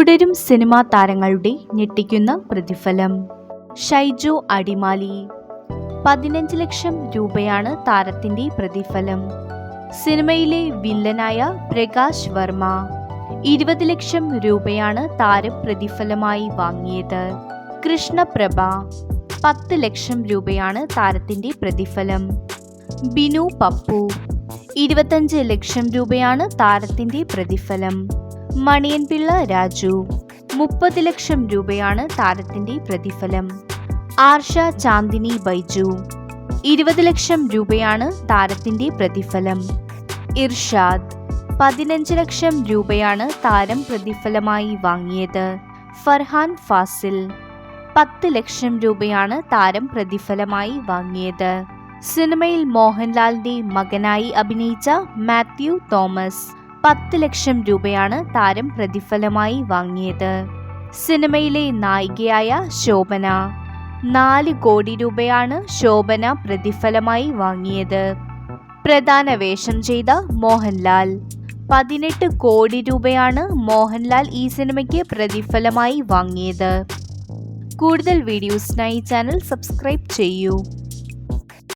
തുടരും സിനിമാ താരങ്ങളുടെ ഞെട്ടിക്കുന്ന പ്രതിഫലം. ഷൈജു അടിമാലി 15 ലക്ഷം രൂപയാണ് താരത്തിന്റെ പ്രതിഫലം. സിനിമയിലെ വില്ലനായ പ്രകാശ് വർമ്മ 20 ലക്ഷം രൂപയാണ് താരം പ്രതിഫലമായി വാങ്ങിയത്. കൃഷ്ണപ്രഭ 10 ലക്ഷം രൂപയാണ് താരത്തിന്റെ പ്രതിഫലം. ബിനു പപ്പു 25 ലക്ഷം രൂപയാണ് താരത്തിന്റെ പ്രതിഫലം. മണിയൻപിള്ള രാജു 30 ലക്ഷം രൂപയാണ് താരത്തിന്റെ പ്രതിഫലം. ആർഷ ചാന്ദിനി ബൈജു 20 ലക്ഷം രൂപയാണ് താരത്തിന്റെ പ്രതിഫലം. ഇർഷാദ് 15 ലക്ഷം രൂപയാണ് താരം പ്രതിഫലമായി വാങ്ങിയത്. ഫർഹാൻ ഫാസിൽ 10 ലക്ഷം രൂപയാണ് താരം പ്രതിഫലമായി വാങ്ങിയത്. സിനിമയിൽ മോഹൻലാലിന്റെ മകനായി അഭിനയിച്ച മാത്യു തോമസ് 10 ലക്ഷം രൂപയാണ് താരം പ്രതിഫലമായി വാങ്ങിയത്. സിനിമയിലെ നായികയായ ശോഭന 4 കോടി രൂപയാണ് ശോഭന പ്രതിഫലമായി വാങ്ങിയത്. പ്രധാന വേഷം ചെയ്ത മോഹൻലാൽ 18 കോടി രൂപയാണ് മോഹൻലാൽ ഈ സിനിമയ്ക്ക് പ്രതിഫലമായി വാങ്ങിയത്. കൂടുതൽ വീഡിയോസിനായി ചാനൽ സബ്സ്ക്രൈബ് ചെയ്യൂ.